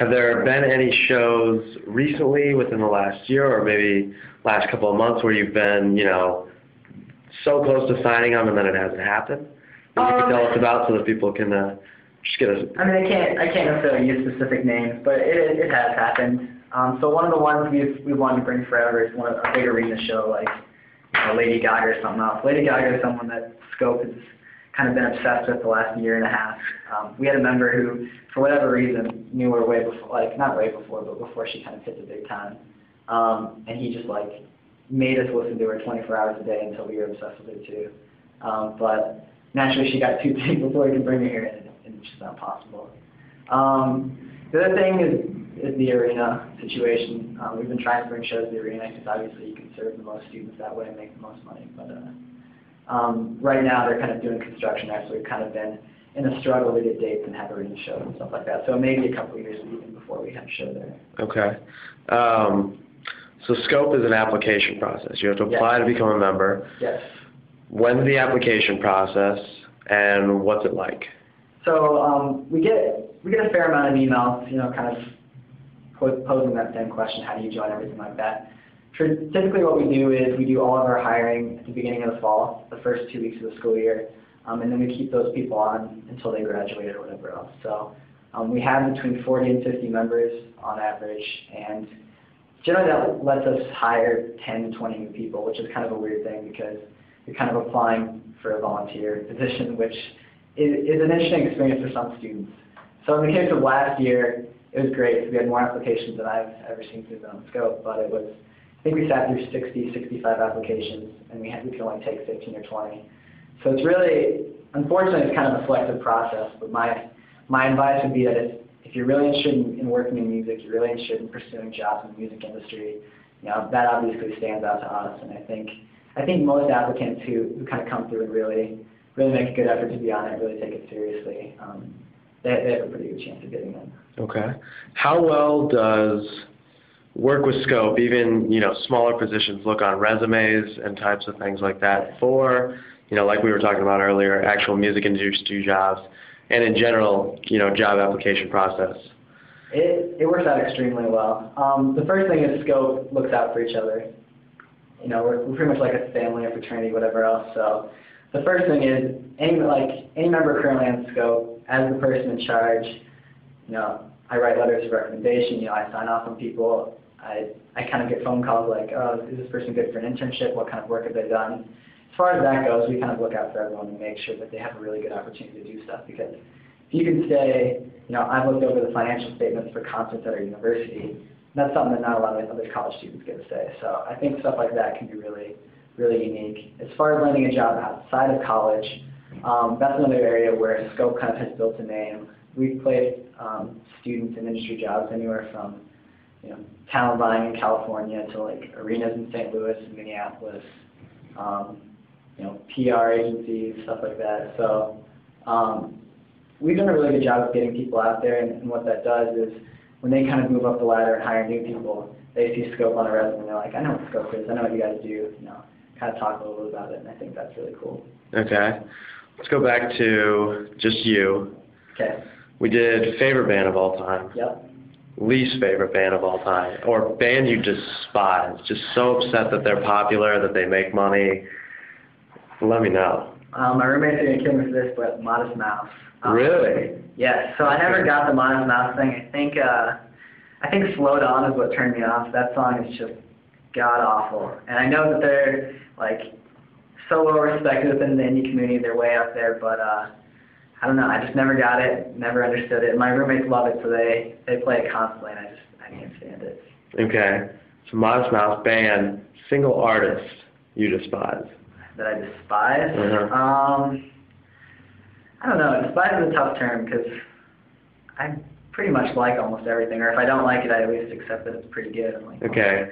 Have there been any shows recently within the last year or maybe last couple of months where you've been, so close to signing them and then it hasn't happened? That you can tell us about so that people can just get us. I mean, I can't necessarily use specific names, but it has happened. So one of the ones we've wanted to bring forever is one of a big arena show like Lady Gaga or something else. Lady Gaga is someone that Scope has kind of been obsessed with the last year and a half. We had a member who, for whatever reason, knew her way before, like not way before, but before she kind of hit the big time. And he just like made us listen to her 24 hours a day until we were obsessed with her too. But naturally, she got too big before we could bring her here, and it's just not possible. The other thing is the arena situation. We've been trying to bring shows to the arena because obviously you can serve the most students that way and make the most money. But right now they're kind of doing construction there, so we've kind of been in a struggle to get dates and have arena shows and stuff like that. So maybe a couple of years even before we have a show there. Okay. So Scope is an application process. You have to apply to become a member. Yes. When's the application process and what's it like? So we get a fair amount of emails, kind of posing that same question, how do you join, everything like that. Typically what we do is we do all of our hiring at the beginning of the fall, the first 2 weeks of the school year, and then we keep those people on until they graduate or whatever else. So we have between 40 and 50 members on average, and generally that lets us hire 10 to 20 new people, which is kind of a weird thing because you're kind of applying for a volunteer position, which is an interesting experience for some students. So in the case of last year, it was great because we had more applications than I've ever seen through the Scope, but I think we sat through 60, 65 applications, and we could only take 15 or 20. So it's really, unfortunately, it's kind of a selective process, but my advice would be that if you're really interested in working in music, you're really interested in pursuing jobs in the music industry, that obviously stands out to us, and I think most applicants who kind of come through and really make a good effort to be on it, really take it seriously, they have a pretty good chance of getting in. Okay. How well does work with Scope, even smaller positions, look on resumes and types of things like that for, like we were talking about earlier, actual music industry jobs, and in general, job application process? It works out extremely well. The first thing is Scope looks out for each other. We're pretty much like a family, a fraternity, whatever else. So the first thing is any member currently on Scope, as the person in charge, I write letters of recommendation. I sign off on people. I kind of get phone calls like, oh, is this person good for an internship? What kind of work have they done? As far as that goes, we kind of look out for everyone and make sure that they have a really good opportunity to do stuff. Because if you can say, I've looked over the financial statements for concerts at our university, that's something that not a lot of other college students get to say. So I think stuff like that can be really, really unique. As far as landing a job outside of college, that's another area where Scope kind of has built a name. We've placed students in industry jobs anywhere from talent buying in California to like arenas in St. Louis and Minneapolis, PR agencies, stuff like that. So we've done a really good job of getting people out there, and what that does is when they kind of move up the ladder and hire new people, they see Scope on a resume and they're like, I know what Scope is, I know what you guys do, kind of talk a little bit about it, and I think that's really cool. Okay. Let's go back to just you. Okay. We did favorite band of all time. Yep. Least favorite band of all time, or band you despise, just so upset that they're popular, that they make money. Let me know. My roommates are going to kill me for this, but Modest Mouse. Really? Yes. So I never got the Modest Mouse thing. I think Slow Down is what turned me off. That song is just god-awful. And I know that they're, so well respected within the indie community. They're way up there, but I don't know. I just never got it, never understood it. My roommates love it, so they play it constantly, and I can't stand it. Okay. So Modest Mouse band, single artist you despise. That I despise? Uh-huh. I don't know. Despise is a tough term because I pretty much like almost everything, or if I don't like it, I at least accept that it's pretty good. Okay.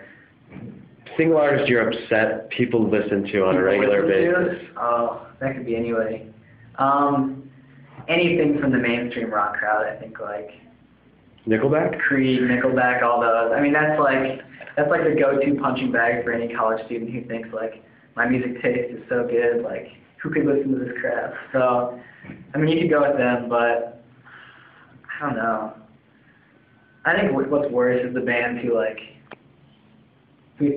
Single artist you're upset people listen to on a regular basis. Oh, that could be anybody. Anything from the mainstream rock crowd, I think, like Nickelback? Creed, Nickelback, all those. I mean, that's like the go-to punching bag for any college student who thinks my music taste is so good, who could listen to this crap? So, I mean, you could go with them, but I don't know. I think what's worse is the bands who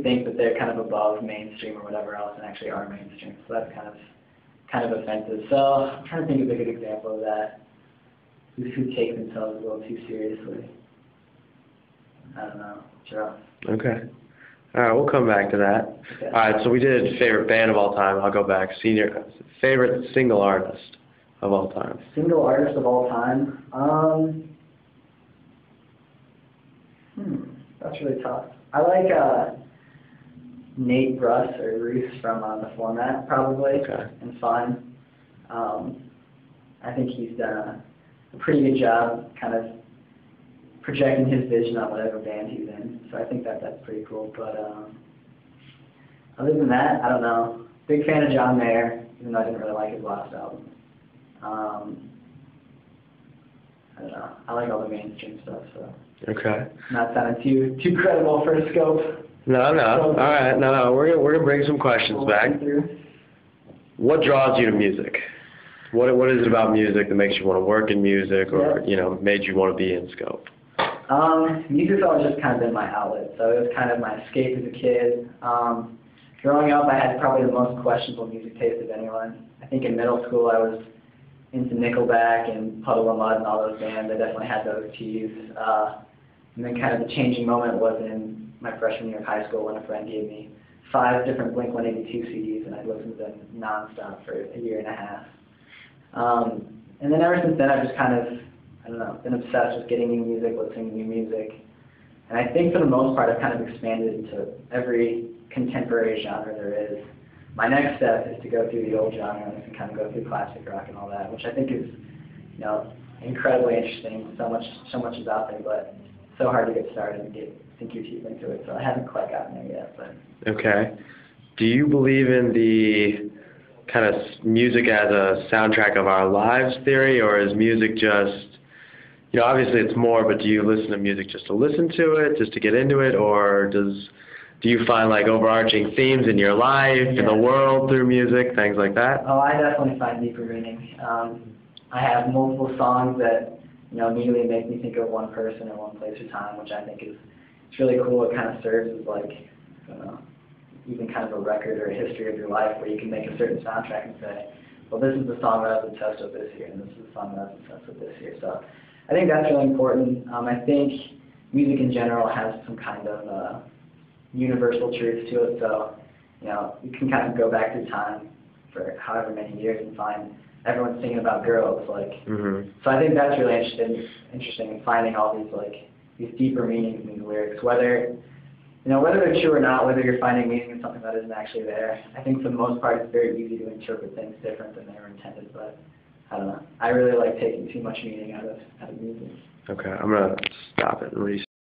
think that they're kind of above mainstream or whatever else and actually are mainstream. So that's kind of offensive. So I'm trying to think of a good example of that. Who take themselves a little too seriously. I don't know. Sure. Okay. All right, we'll come back to that. Okay. All right, so we did favorite band of all time. I'll go back. Favorite single artist of all time. Single artist of all time? That's really tough. I like Nate Russ or Roos from The Format, probably, Okay. and Fun. I think he's done a pretty good job kind of projecting his vision on whatever band he's in. So I think that's pretty cool. But other than that, I don't know. Big fan of John Mayer, even though I didn't really like his last album. I don't know. I like all the mainstream stuff, so. Okay. Not sounding too credible for a scope. No. All right. No. We're gonna bring some questions back. What draws you to music? What is it about music that makes you want to work in music, or made you want to be in Scope? Music's always just kind of been my outlet, so it was kind of my escape as a kid. Growing up, I had probably the most questionable music taste of anyone. I think in middle school I was into Nickelback and Puddle of Mud and all those bands. I definitely had those cues. And then kind of the changing moment was in my freshman year of high school when a friend gave me 5 different Blink-182 CDs, and I'd listened to them nonstop for a year and a half. And then ever since then, I've just kind of, I don't know, been obsessed with getting new music, listening to new music. And I think for the most part, I've kind of expanded into every contemporary genre there is. My next step is to go through the old genres and kind of go through classic rock and all that, which I think is, incredibly interesting. So much is out there, but it's so hard to get started and sink your teeth into it. So I haven't quite gotten there yet, but. Okay. Do you believe in the kind of music as a soundtrack of our lives theory, or is music just, obviously it's more, but do you listen to music just to listen to it, just to get into it, or do you find like overarching themes in your life, in the world through music, things like that? Oh, I definitely find deeper meaning. I have multiple songs that, immediately make me think of one person or one place or time, which I think it's really cool. It kind of serves as like, I don't know, even kind of a record or a history of your life where you can make a certain soundtrack and say, well, this is the song that I was obsessed with this year, and this is the song that I was obsessed with this year. So I think that's really important. I think music in general has some kind of universal truth to it. So, you can kind of go back through time for however many years and find everyone's singing about girls. So I think that's really interesting in finding all these deeper meanings in these lyrics, whether they're true or not, whether you're finding meaning in something that isn't actually there. I think for the most part it's very easy to interpret things different than they were intended, but I don't know. I really like taking too much meaning out of music. Okay, I'm going to stop it and reset.